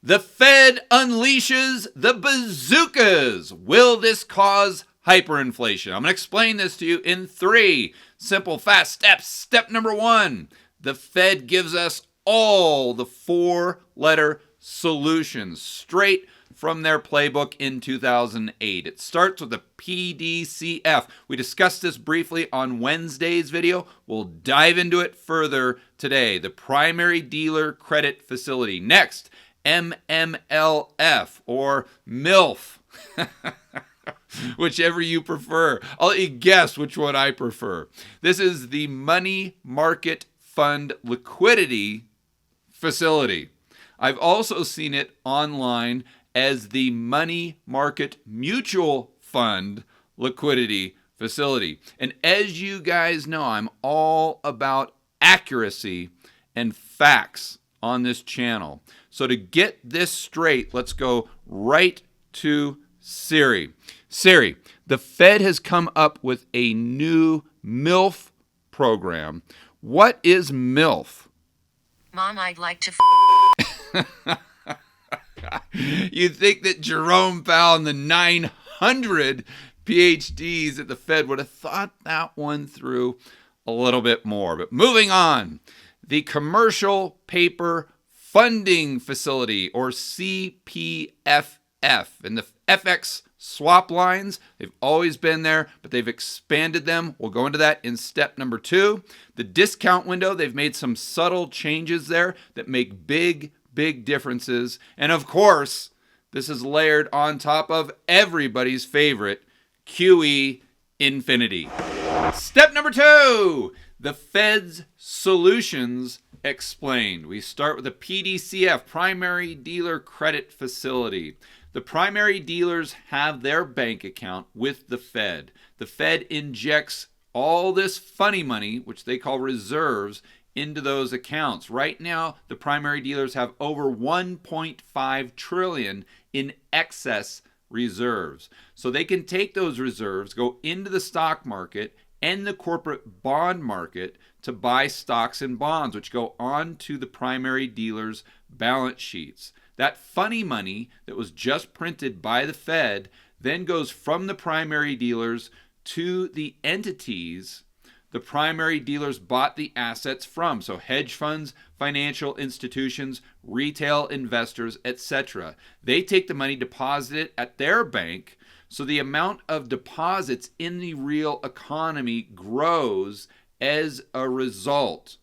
The Fed unleashes the bazookas. Will this cause hyperinflation? I'm going to explain this to you in 3 simple, fast steps. Step number 1, the Fed gives us all the 4-letter solutions straight from their playbook in 2008. It starts with the PDCF. We discussed this briefly on Wednesday's video. We'll dive into it further today. The Primary Dealer Credit Facility. Next, MMLF or MILF. Whichever you prefer. I'll let you guess which one I prefer. This is the Money Market Fund Liquidity Facility. I've also seen it online as the Money Market Mutual Fund Liquidity Facility. And as you guys know, I'm all about accuracy and facts on this channel. So to get this straight, let's go right to Siri. Siri, the Fed has come up with a new MILF program. What is MILF? Mom, I'd like to You'd think that Jerome Powell and the 900 PhDs at the Fed would have thought that one through a little bit more. But moving on, the Commercial Paper Funding Facility, or CPFF, and the FX swap lines, they've always been there, but they've expanded them. We'll go into that in step number 2. The discount window, they've made some subtle changes there that make big differences. And of course, this is layered on top of everybody's favorite QE infinity. Step number 2, the Fed's solutions explained. We start with the PDCF, Primary Dealer Credit Facility. The primary dealers have their bank account with the Fed. The Fed injects all this funny money, which they call reserves, into those accounts. Right now, the primary dealers have over 1.5 trillion in excess reserves. So they can take those reserves, go into the stock market and the corporate bond market to buy stocks and bonds, which go onto the primary dealers' balance sheets. That funny money that was just printed by the Fed then goes from the primary dealers to the entities the primary dealers bought the assets from. So hedge funds, financial institutions, retail investors, etc. They take the money, deposit it at their bank, so the amount of deposits in the real economy grows as a result.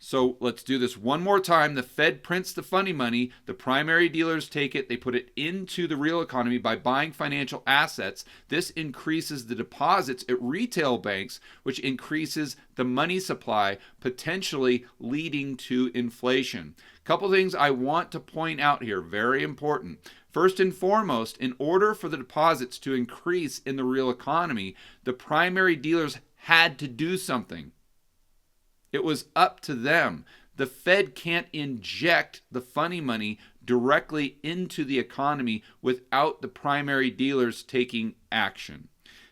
So let's do this one more time. The Fed prints the funny money. The primary dealers take it. They put it into the real economy by buying financial assets. This increases the deposits at retail banks, which increases the money supply, potentially leading to inflation. A couple things I want to point out here, very important. First and foremost, in order for the deposits to increase in the real economy, the primary dealers had to do something. It was up to them. The Fed can't inject the funny money directly into the economy without the primary dealers taking action.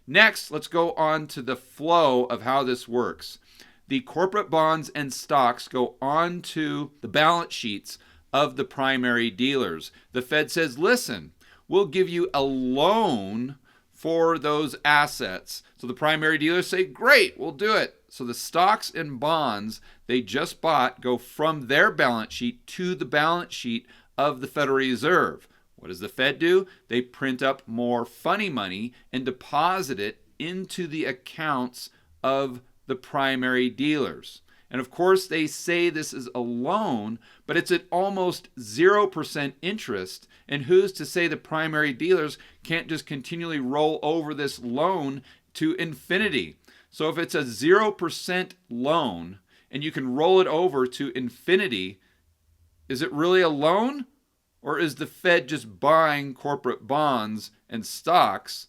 Next, let's go on to the flow of how this works. The corporate bonds and stocks go onto the balance sheets of the primary dealers. The Fed says, listen, we'll give you a loan for those assets. So the primary dealers say, great, we'll do it. So the stocks and bonds they just bought go from their balance sheet to the balance sheet of the Federal Reserve. What does the Fed do? They print up more funny money and deposit it into the accounts of the primary dealers. And of course, they say this is a loan, but it's at almost 0% interest. And who's to say the primary dealers can't just continually roll over this loan to infinity? So if it's a 0% loan and you can roll it over to infinity, is it really a loan? Or is the Fed just buying corporate bonds and stocks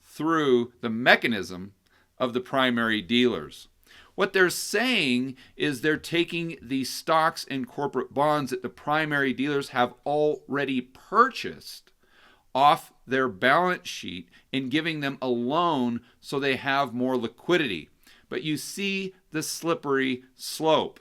through the mechanism of the primary dealers? What they're saying is they're taking the stocks and corporate bonds that the primary dealers have already purchased off their balance sheet and giving them a loan so they have more liquidity. But you see the slippery slope.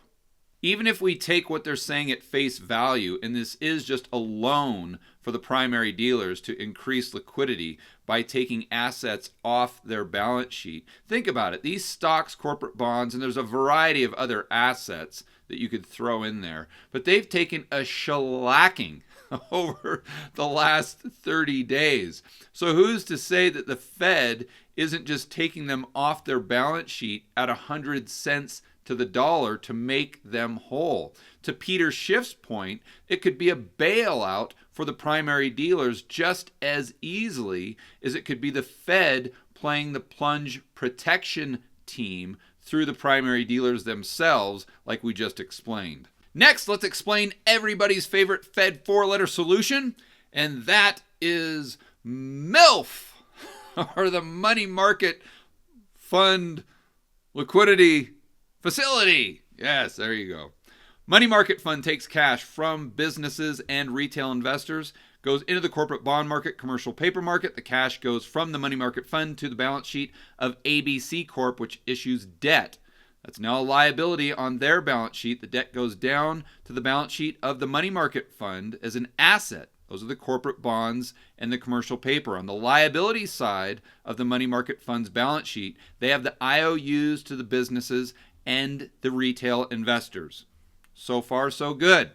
Even if we take what they're saying at face value, and this is just a loan for the primary dealers to increase liquidity by taking assets off their balance sheet. Think about it. These stocks, corporate bonds, and there's a variety of other assets that you could throw in there, but they've taken a shellacking over the last 30 days. So who's to say that the Fed isn't just taking them off their balance sheet at 100 cents to the dollar to make them whole? To Peter Schiff's point, it could be a bailout for the primary dealers just as easily as it could be the Fed playing the plunge protection team through the primary dealers themselves, like we just explained. Next, let's explain everybody's favorite Fed four-letter solution, and that is MMLF, or the Money Market Fund Liquidity Facility. Yes, there you go. Money market fund takes cash from businesses and retail investors, goes into the corporate bond market, commercial paper market. The cash goes from the money market fund to the balance sheet of ABC Corp, which issues debt. That's now a liability on their balance sheet. The debt goes down to the balance sheet of the money market fund as an asset. Those are the corporate bonds and the commercial paper. On the liability side of the money market fund's balance sheet, they have the IOUs to the businesses and the retail investors. So far, so good.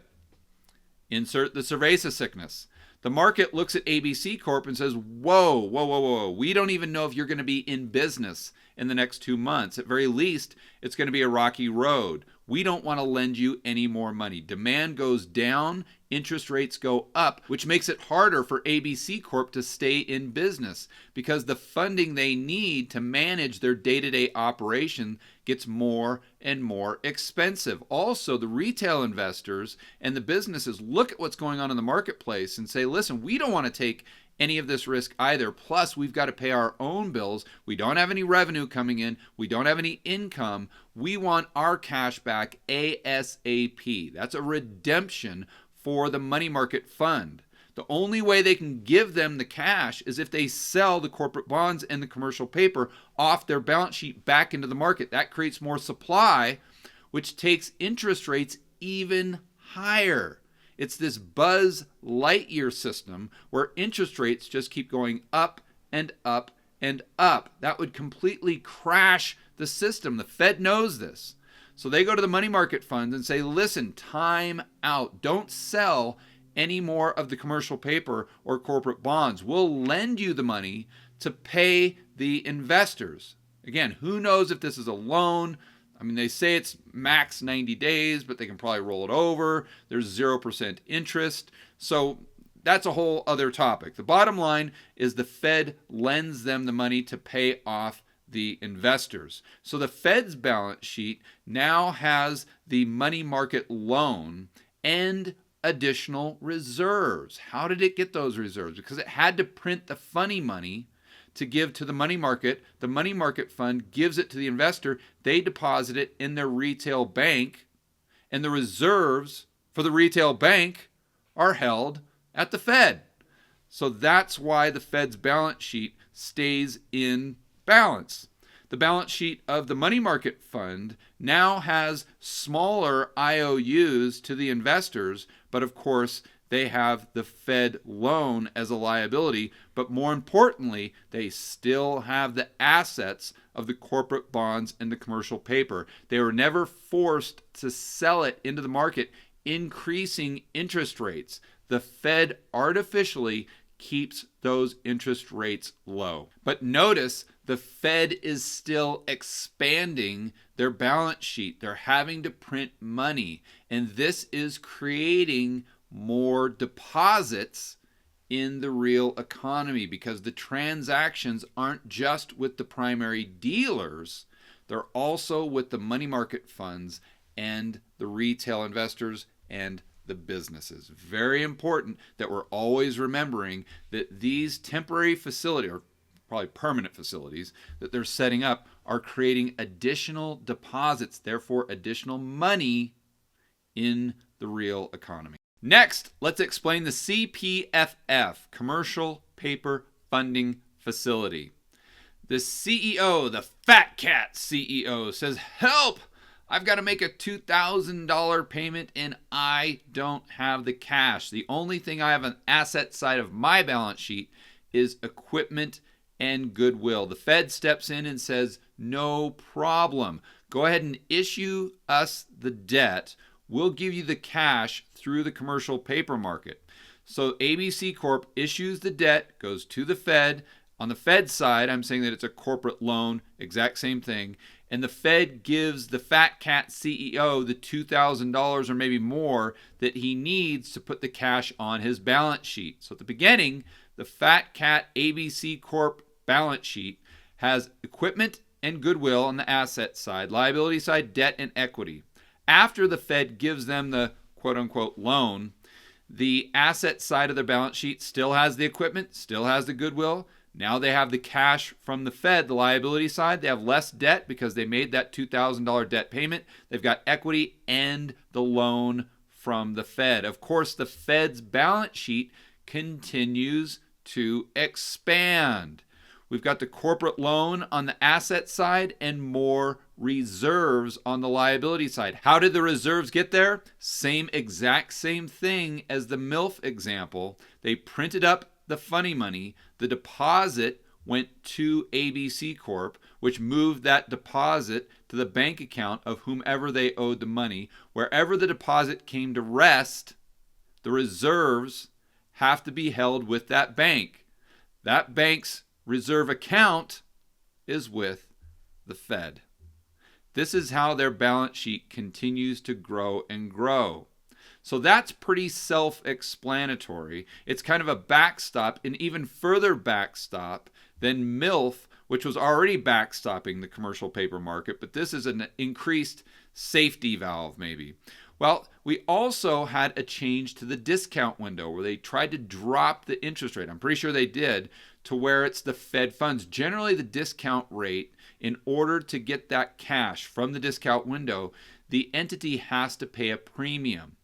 Insert the cerveza sickness. The market looks at ABC Corp and says, whoa. We don't even know if you're going to be in business in the next 2 months. At very least, it's going to be a rocky road. We don't want to lend you any more money. Demand goes down, interest rates go up, which makes it harder for ABC Corp to stay in business because the funding they need to manage their day-to-day operation gets more and more expensive. Also, the retail investors and the businesses look at what's going on in the marketplace and say, listen, we don't want to take any of this risk either. Plus, we've got to pay our own bills. We don't have any revenue coming in. We don't have any income. We want our cash back ASAP. That's a redemption for the money market fund. The only way they can give them the cash is if they sell the corporate bonds and the commercial paper off their balance sheet back into the market. That creates more supply, which takes interest rates even higher. It's this Buzz Lightyear system where interest rates just keep going up and up and up. That would completely crash the system. The Fed knows this. So they go to the money market funds and say, listen, time out. Don't sell any more of the commercial paper or corporate bonds. We'll lend you the money to pay the investors. Again, who knows if this is a loan? I mean, they say it's max 90 days, but they can probably roll it over. There's 0% interest. So that's a whole other topic. The bottom line is the Fed lends them the money to pay off the investors. So the Fed's balance sheet now has the money market loan and additional reserves. How did it get those reserves? Because it had to print the funny money to give to the money market. The money market fund gives it to the investor. They deposit it in their retail bank, and the reserves for the retail bank are held at the Fed. So that's why the Fed's balance sheet stays in balance. The balance sheet of the money market fund now has smaller IOUs to the investors, but of course they have the Fed loan as a liability, but more importantly, they still have the assets of the corporate bonds and the commercial paper. They were never forced to sell it into the market, increasing interest rates. The Fed artificially keeps those interest rates low. But notice the Fed is still expanding their balance sheet. They're having to print money, and this is creating more deposits in the real economy because the transactions aren't just with the primary dealers, they're also with the money market funds and the retail investors and the businesses. Very important that we're always remembering that these temporary facilities, or probably permanent facilities that they're setting up, are creating additional deposits, therefore additional money in the real economy. Next, let's explain the CPFF, Commercial Paper Funding Facility. The CEO, the fat cat CEO, says, help! I've got to make a $2,000 payment and I don't have the cash. The only thing I have on the asset side of my balance sheet is equipment and goodwill. The Fed steps in and says, no problem. Go ahead and issue us the debt. We'll give you the cash through the commercial paper market. So ABC Corp issues the debt, goes to the Fed. On the Fed side, I'm saying that it's a corporate loan, exact same thing. And the Fed gives the Fat Cat CEO the $2,000 or maybe more that he needs to put the cash on his balance sheet. So at the beginning, the Fat Cat ABC Corp balance sheet has equipment and goodwill on the asset side, liability side, debt and equity. After the Fed gives them the quote-unquote loan, the asset side of their balance sheet still has the equipment, still has the goodwill. Now they have the cash from the Fed, the liability side. They have less debt because they made that $2,000 debt payment. They've got equity and the loan from the Fed. Of course, the Fed's balance sheet continues to expand. We've got the corporate loan on the asset side and more reserves on the liability side. How did the reserves get there? Exact same thing as the MILF example. They printed up the funny money. The deposit went to ABC Corp, which moved that deposit to the bank account of whomever they owed the money. Wherever the deposit came to rest, the reserves have to be held with that bank. That bank's reserve account is with the Fed. This is how their balance sheet continues to grow and grow. So that's pretty self-explanatory. It's kind of a backstop, an even further backstop than MILF, which was already backstopping the commercial paper market, but this is an increased safety valve maybe. Well, we also had a change to the discount window where they tried to drop the interest rate. I'm pretty sure they did, to where it's the Fed funds. Generally, the discount rate, in order to get that cash from the discount window, the entity has to pay a premium.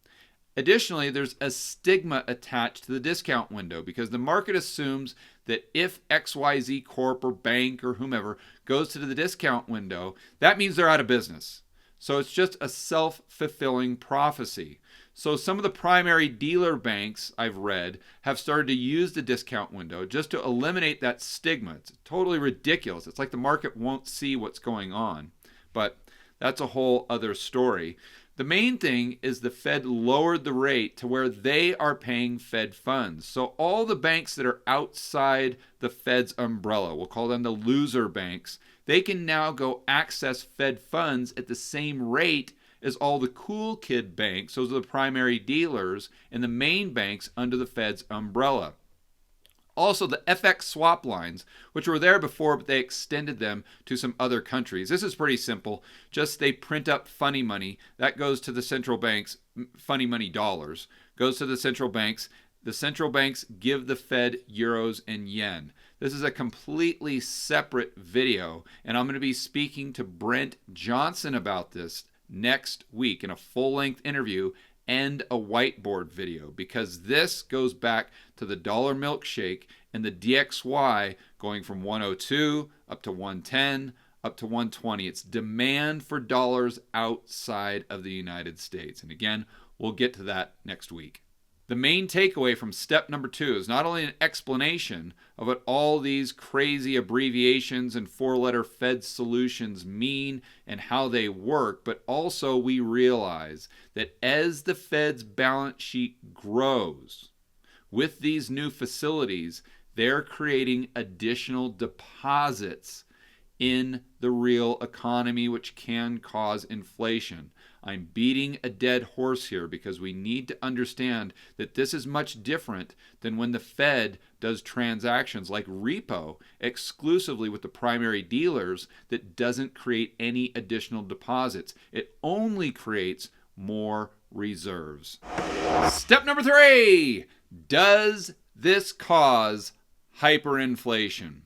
Additionally, there's a stigma attached to the discount window because the market assumes that if XYZ Corp or bank or whomever goes to the discount window, that means they're out of business. So it's just a self-fulfilling prophecy. So some of the primary dealer banks I've read have started to use the discount window just to eliminate that stigma. It's totally ridiculous. It's like the market won't see what's going on. But that's a whole other story. The main thing is the Fed lowered the rate to where they are paying Fed funds. So all the banks that are outside the Fed's umbrella, we'll call them the loser banks, they can now go access Fed funds at the same rate as all the cool kid banks. Those are the primary dealers and the main banks under the Fed's umbrella. Also, the FX swap lines, which were there before, but they extended them to some other countries. This is pretty simple. Just they print up funny money. That goes to the central banks, funny money dollars, goes to the central banks. The central banks give the Fed euros and yen. This is a completely separate video, and I'm going to be speaking to Brent Johnson about this next week in a full-length interview and a whiteboard video, because this goes back to the dollar milkshake and the DXY going from 102 up to 110 up to 120. It's demand for dollars outside of the United States. And again, we'll get to that next week. The main takeaway from step number 2 is not only an explanation of what all these crazy abbreviations and four-letter Fed solutions mean and how they work, but also we realize that as the Fed's balance sheet grows with these new facilities, they're creating additional deposits in the real economy, which can cause inflation. I'm beating a dead horse here because we need to understand that this is much different than when the Fed does transactions like repo exclusively with the primary dealers that doesn't create any additional deposits. It only creates more reserves. Step number 3. Does this cause hyperinflation?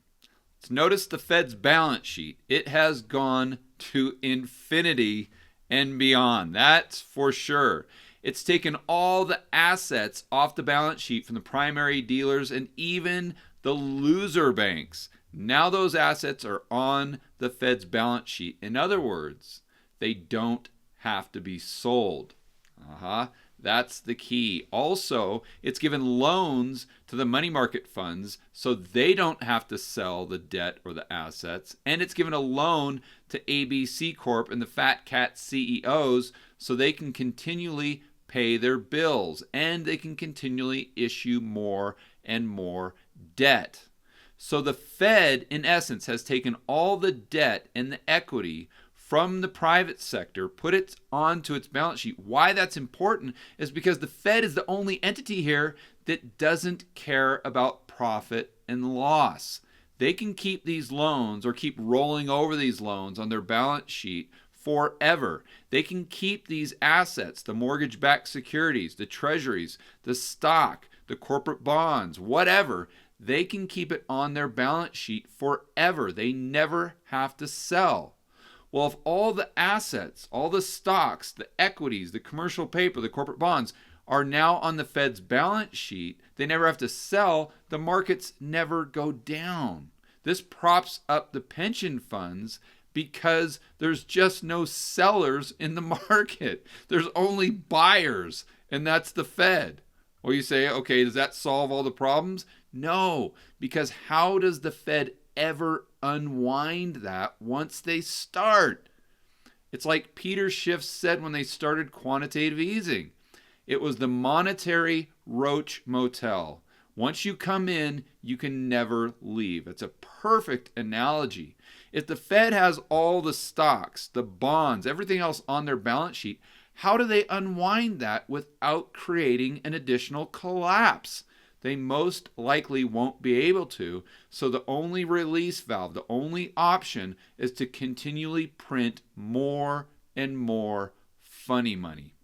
Let's notice the Fed's balance sheet. It has gone to infinity and beyond. That's for sure. It's taken all the assets off the balance sheet from the primary dealers and even the loser banks. Now those assets are on the Fed's balance sheet. In other words, They don't have to be sold. That's the key. Also, it's given loans to the money market funds so they don't have to sell the debt or the assets. And it's given a loan to ABC Corp and the Fat Cat CEOs so they can continually pay their bills and they can continually issue more and more debt. So the Fed, in essence, has taken all the debt and the equity from the private sector, put it onto its balance sheet. Why that's important is because the Fed is the only entity here that doesn't care about profit and loss. They can keep these loans or keep rolling over these loans on their balance sheet forever. They can keep these assets, the mortgage-backed securities, the treasuries, the stock, the corporate bonds, whatever. They can keep it on their balance sheet forever. They never have to sell. Well, if all the assets, all the stocks, the equities, the commercial paper, the corporate bonds are now on the Fed's balance sheet, they never have to sell, the markets never go down. This props up the pension funds because there's just no sellers in the market. There's only buyers, and that's the Fed. Well, you say, okay, does that solve all the problems? No, because how does the Fed ever unwind that once they start? It's like Peter Schiff said when they started quantitative easing. It was the monetary Roach Motel. Once you come in, you can never leave. It's a perfect analogy. If the Fed has all the stocks, the bonds, everything else on their balance sheet, how do they unwind that without creating an additional collapse? They most likely won't be able to, so the only release valve, the only option is to continually print more and more funny money.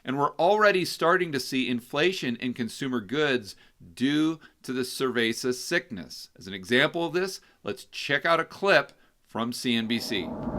And we're already starting to see inflation in consumer goods due to the cerveza sickness. As an example of this, let's check out a clip from CNBC.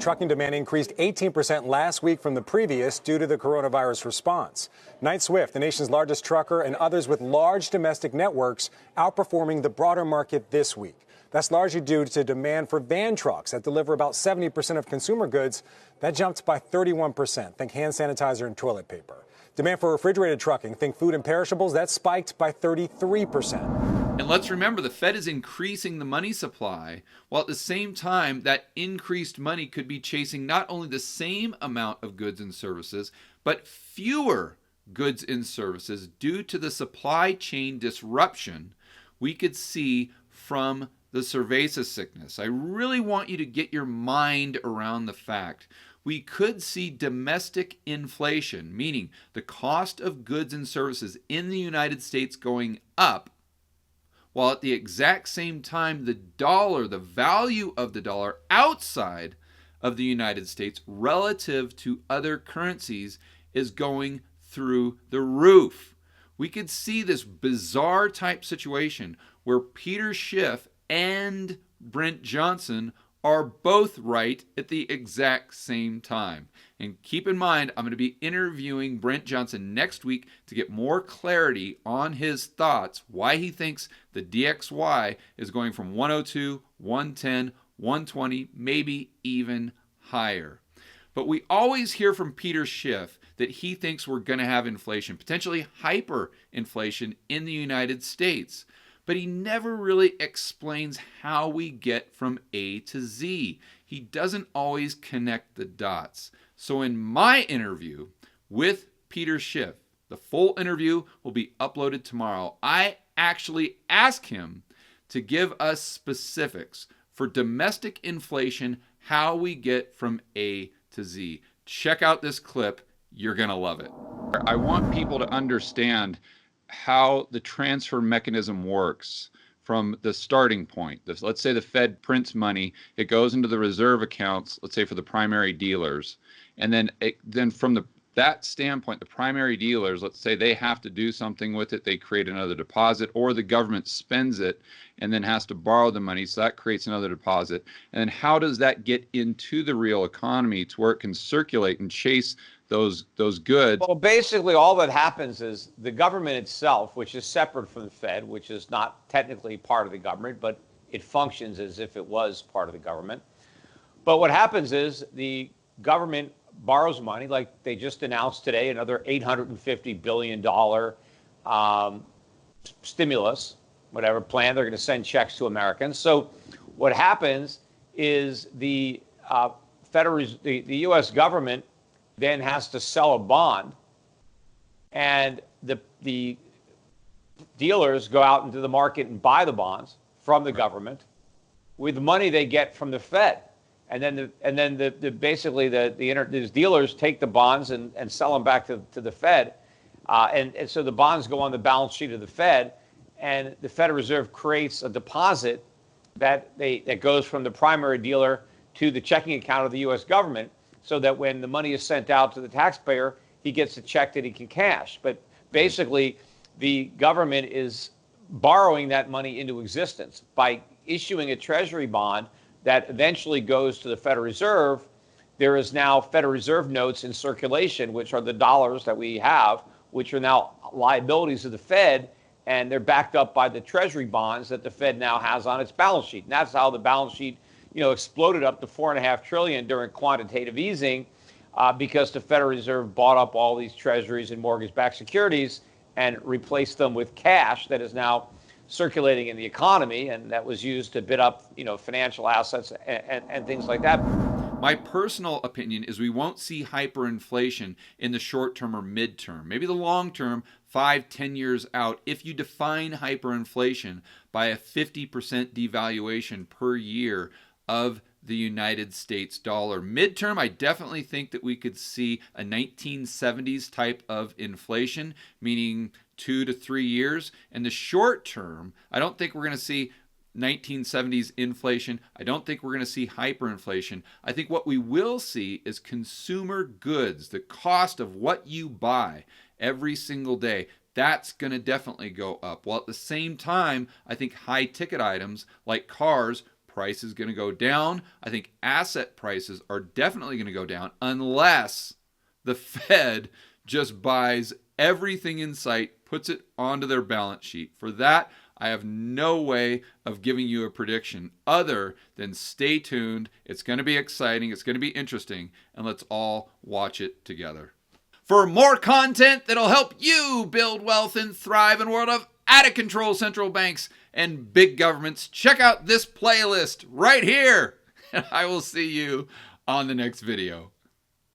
Trucking demand increased 18% last week from the previous due to the coronavirus response. Knight-Swift, the nation's largest trucker, and others with large domestic networks outperforming the broader market this week. That's largely due to demand for van trucks that deliver about 70% of consumer goods. That jumped by 31%. Think hand sanitizer and toilet paper. Demand for refrigerated trucking, think food and perishables, that spiked by 33%. And let's remember, the Fed is increasing the money supply, while at the same time, that increased money could be chasing not only the same amount of goods and services, but fewer goods and services due to the supply chain disruption we could see from the cerveza sickness. I really want you to get your mind around the fact we could see domestic inflation, meaning the cost of goods and services in the United States going up, while at the exact same time the dollar, the value of the dollar outside of the United States relative to other currencies is going through the roof. We could see this bizarre type situation where Peter Schiff and Brent Johnson are both right at the exact same time. And keep in mind, I'm going to be interviewing Brent Johnson next week to get more clarity on his thoughts, why he thinks the DXY is going from 102, 110, 120, maybe even higher. But we always hear from Peter Schiff that he thinks we're going to have inflation, potentially hyperinflation in the United States. But he never really explains how we get from A to Z. He doesn't always connect the dots. So in my interview with Peter Schiff, the full interview will be uploaded tomorrow. I actually ask him to give us specifics for domestic inflation, how we get from A to Z. Check out this clip. You're going to love it. I want people to understand how the transfer mechanism works from the starting point. Let's say the Fed prints money, it goes into the reserve accounts, let's say for the primary dealers, and then from that standpoint, the primary dealers, let's say they have to do something with it, they create another deposit, or the government spends it and then has to borrow the money, so that creates another deposit. And then how does that get into the real economy to where it can circulate and chase those goods? Well, basically all that happens is the government itself, which is separate from the Fed, which is not technically part of the government, but it functions as if it was part of the government. But what happens is the government borrows money, like they just announced today, another $850 billion stimulus, whatever plan, they're going to send checks to Americans. So what happens is the U.S. government then has to sell a bond, and the dealers go out into the market and buy the bonds from the government with money they get from the Fed. And then these dealers take the bonds and sell them back to the Fed. And so the bonds go on the balance sheet of the Fed, and the Federal Reserve creates a deposit that goes from the primary dealer to the checking account of the U.S. government, so that when the money is sent out to the taxpayer, he gets a check that he can cash. But basically, the government is borrowing that money into existence by issuing a treasury bond that eventually goes to the Federal Reserve. There is now Federal Reserve notes in circulation, which are the dollars that we have, which are now liabilities of the Fed, and they're backed up by the treasury bonds that the Fed now has on its balance sheet. And that's how the balance sheet, exploded up to $4.5 trillion during quantitative easing, because the Federal Reserve bought up all these treasuries and mortgage-backed securities and replaced them with cash that is now circulating in the economy, and that was used to bid up, financial assets and things like that. My personal opinion is we won't see hyperinflation in the short term or midterm. Maybe the long term, 5-10 years out, if you define hyperinflation by a 50% devaluation per year of the United States dollar. Midterm, I definitely think that we could see a 1970s type of inflation, meaning 2 to 3 years. In the short term, I don't think we're going to see 1970s inflation. I don't think we're going to see hyperinflation. I think what we will see is consumer goods, the cost of what you buy every single day. That's going to definitely go up. While at the same time, I think high ticket items like cars, price is going to go down. I think asset prices are definitely going to go down unless the Fed just buys everything in sight, puts it onto their balance sheet. For that, I have no way of giving you a prediction other than stay tuned. It's going to be exciting. It's going to be interesting. And let's all watch it together. For more content that'll help you build wealth and thrive in a world of out-of-control central banks and big governments, check out this playlist right here. And I will see you on the next video.